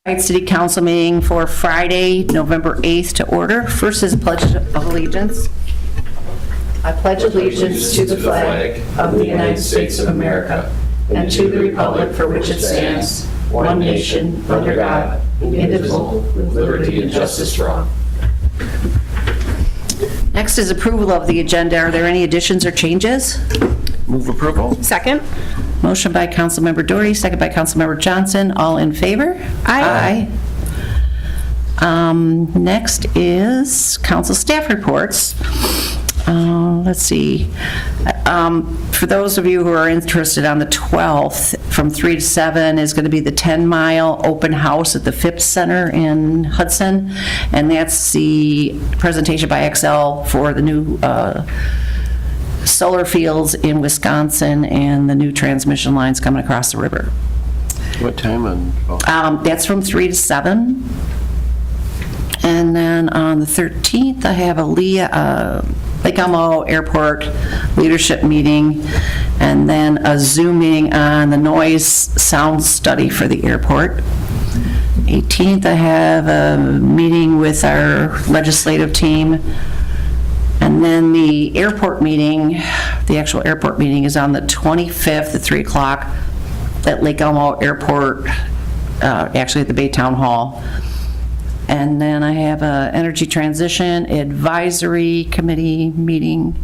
City Council meeting for Friday, November 8th to order. First is Pledge of Allegiance. I pledge allegiance to the flag of the United States of America and to the republic for which it stands, one nation, under God, indivisible, with liberty and justice for all. Next is approval of the agenda. Are there any additions or changes? Move approval. Second. Motion by Councilmember Doherty, second by Councilmember Johnson. All in favor? Aye. Next is council staff reports. Let's see. For those of you who are interested, on the 12th, from 3 to 7 is going to be the 10-mile open house at the Phipps Center in Hudson, and that's the presentation by XL for the new solar fields in Wisconsin and the new transmission lines coming across the river. What time on? That's from 3 to 7. And then on the 13th, I have a Lake Elmo Airport leadership meeting, and then a Zoom meeting on the noise sound study for the airport. 18th, I have a meeting with our legislative team. And then the airport meeting, the actual airport meeting is on the 25th at 3 o'clock at Lake Elmo Airport, actually at the Baytown Hall. And then I have a Energy Transition Advisory Committee meeting,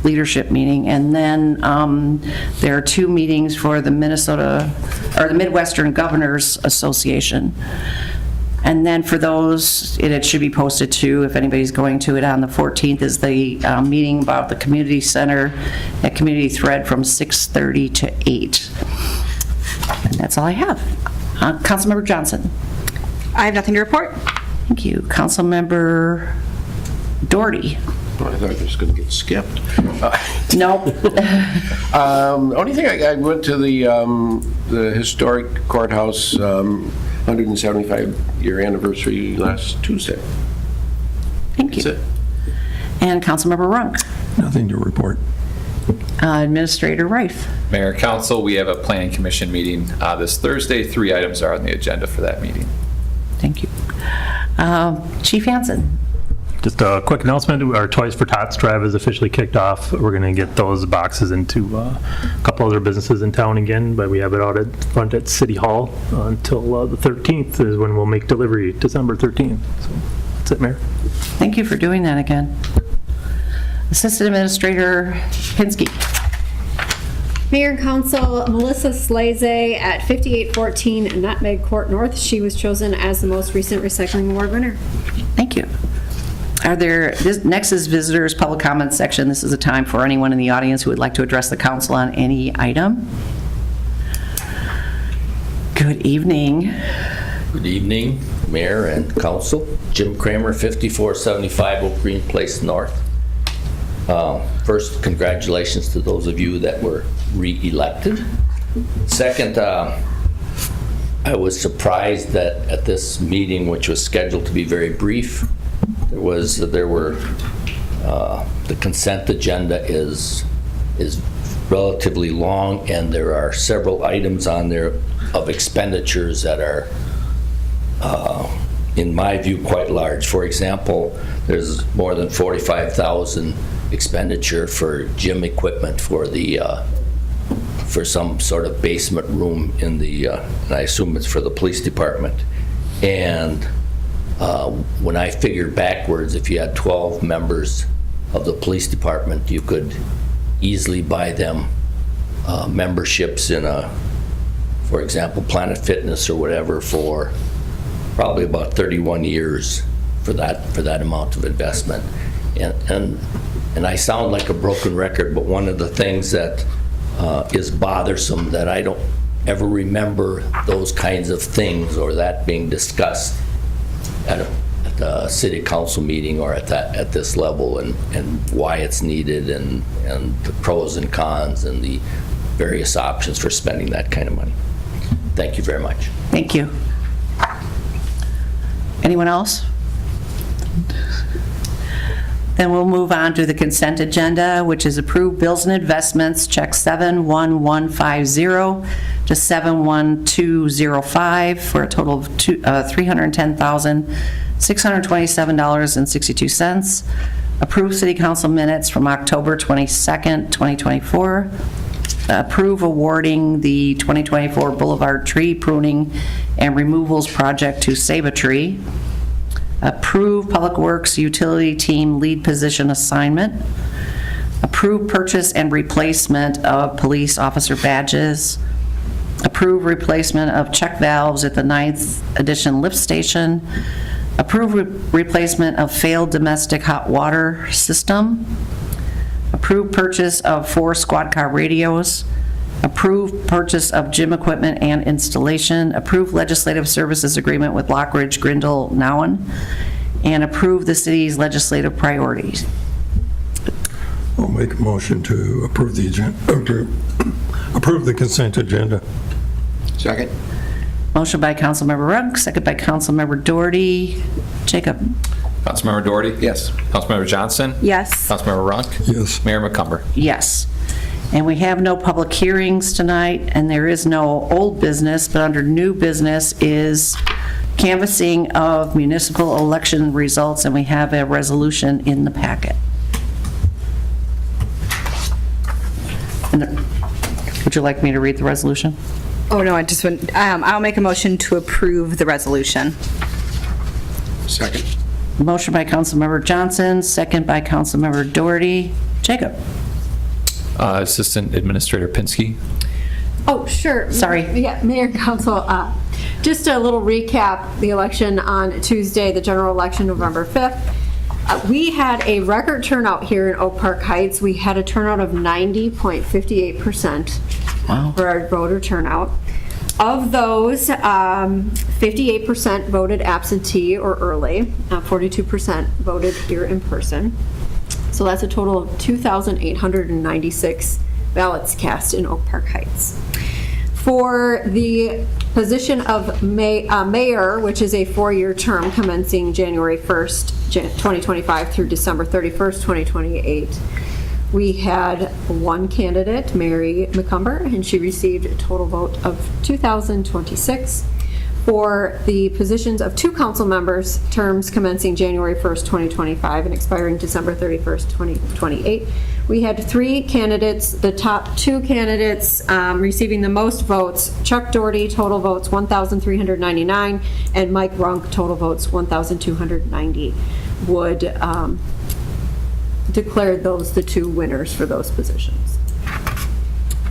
leadership meeting. And then there are 2 meetings for the the Midwestern Governors Association. And then for those, it should be posted too, if anybody's going to it, on the 14th is the meeting about the community center at Community Thread from 6:30 to 8. And that's all I have. Councilmember Johnson. I have nothing to report. Thank you. Councilmember Doherty. Oh, I thought it was going to get skipped. Nope. Only thing, I went to the historic courthouse 175-year anniversary last Tuesday. Thank you. That's it. And Councilmember Runk. Nothing to report. Administrator Rife. Mayor, Council, we have a Planning Commission meeting this Thursday. 3 items are on the agenda for that meeting. Thank you. Chief Hansen. Just a quick announcement, our Toys for Tots drive is officially kicked off. We're going to get those boxes into a couple other businesses in town again, but we have it out at front at City Hall until the 13th is when we'll make delivery, December 13th. So that's it, Mayor. Thank you for doing that again. Assistant Administrator Pinsky. Mayor and Council, Melissa Slaze at 5814 Nutmeg Court North. She was chosen as the most recent recycling award winner. Thank you. Next is visitors' public comment section. This is a time for anyone in the audience who would like to address the council on any item. Good evening. Good evening, Mayor and Council. Jim Kramer, 5475 Oak Green Place North. First, congratulations to those of you that were re-elected. Second, I was surprised that at this meeting, which was scheduled to be very brief, the consent agenda is relatively long, and there are several items on there of expenditures that are, in my view, quite large. For example, there's more than $45,000 expenditure for gym equipment for some sort of basement room in the, and I assume it's for the police department. And when I figured backwards, if you had 12 members of the police department, you could easily buy them memberships in for example, Planet Fitness or whatever, for probably about 31 years for that amount of investment. And I sound like a broken record, but one of the things that is bothersome, that I don't ever remember those kinds of things or that being discussed at a city council meeting or at this level, and why it's needed, and the pros and cons and the various options for spending that kind of money. Thank you very much. Thank you. Anyone else? Then we'll move on to the consent agenda, which is approved bills and investments, check 71150 to 71205 for a total of $310,627.62. Approve city council minutes from October 22nd, 2024. Approve awarding the 2024 Boulevard Tree Pruning and Removals Project to Save a Tree. Approve Public Works Utility Team Lead Position Assignment. Approve purchase and replacement of police officer badges. Approve replacement of check valves at the 9th Edition lift station. Approve replacement of failed domestic hot water system. Approve purchase of 4 squad car radios. Approve purchase of gym equipment and installation. Approve legislative services agreement with Lockridge, Grindle, Nowen. And approve the city's legislative priorities. I'll make a motion to approve the approve the consent agenda. Second? Motion by Councilmember Runk, second by Councilmember Doherty. Jacob? Councilmember Doherty? Yes. Councilmember Johnson? Yes. Councilmember Runk? Yes. Mayor McCumber? Yes. And we have no public hearings tonight, and there is no old business, but under new business is canvassing of municipal election results, and we have a resolution in the packet. Would you like me to read the resolution? Oh, no, I just want, I'll make a motion to approve the resolution. Second? Motion by Councilmember Johnson, second by Councilmember Doherty. Jacob? Assistant Administrator Pinsky? Oh, sure. Sorry. Yeah, Mayor and Council, just a little recap, the election on Tuesday, the general election, November 5th. We had a record turnout here in Oak Park Heights. We had a turnout of 90.58% Wow. for our voter turnout. Of those, 58% voted absentee or early, 42% voted here in person. So that's a total of 2,896 ballots cast in Oak Park Heights. For the position of mayor, which is a 4-year term commencing January 1st, 2025 through December 31st, 2028, we had one candidate, Mary McCumber, and she received a total vote of 2,026. For the positions of 2 council members, terms commencing January 1st, 2025 and expiring December 31st, 2028, we had 3 candidates. The top 2 candidates receiving the most votes, Chuck Doherty, total votes 1,399, and Mike Runk, total votes 1,290, would declare those the 2 winners for those positions.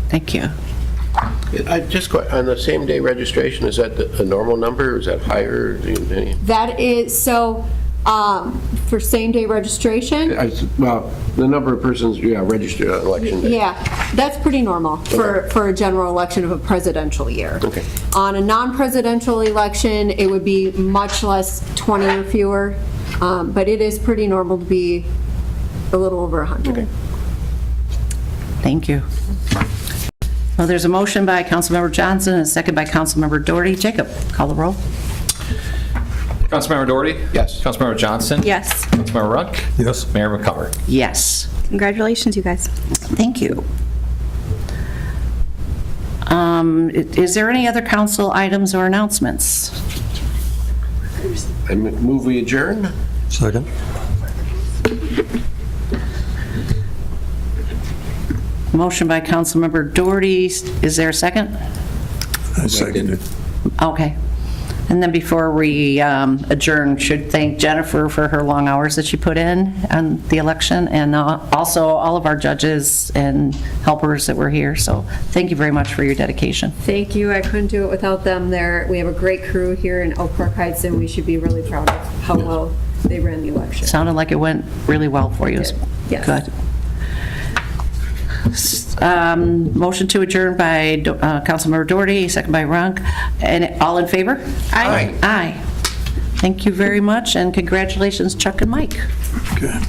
Thank you. I just, on the same day registration, is that a normal number, or is that higher? That is, so for same-day registration, Well, the number of persons, registered on election day. yeah, that's pretty normal for a general election of a presidential year. Okay. On a non-presidential election, it would be much less, 20 or fewer, but it is pretty normal to be a little over 100. Thank you. Well, there's a motion by Councilmember Johnson and a second by Councilmember Doherty. Jacob, call the roll. Councilmember Doherty? Yes. Councilmember Johnson? Yes. Councilmember Runk? Yes. Mayor McCumber? Yes. Congratulations, you guys. Thank you. Is there any other council items or announcements? I move we adjourn? Second. Motion by Councilmember Doherty. Is there a second? I second it. Okay. And then before we adjourn, should thank Jennifer for her long hours that she put in on the election, and also all of our judges and helpers that were here. So thank you very much for your dedication. Thank you. I couldn't do it without them. We have a great crew here in Oak Park Heights, and we should be really proud of how well they ran the election. Sounded like it went really well for you. Yes. Good. Motion to adjourn by Councilmember Doherty, second by Runk. And all in favor? Aye. Aye. Thank you very much, and congratulations, Chuck and Mike. Good.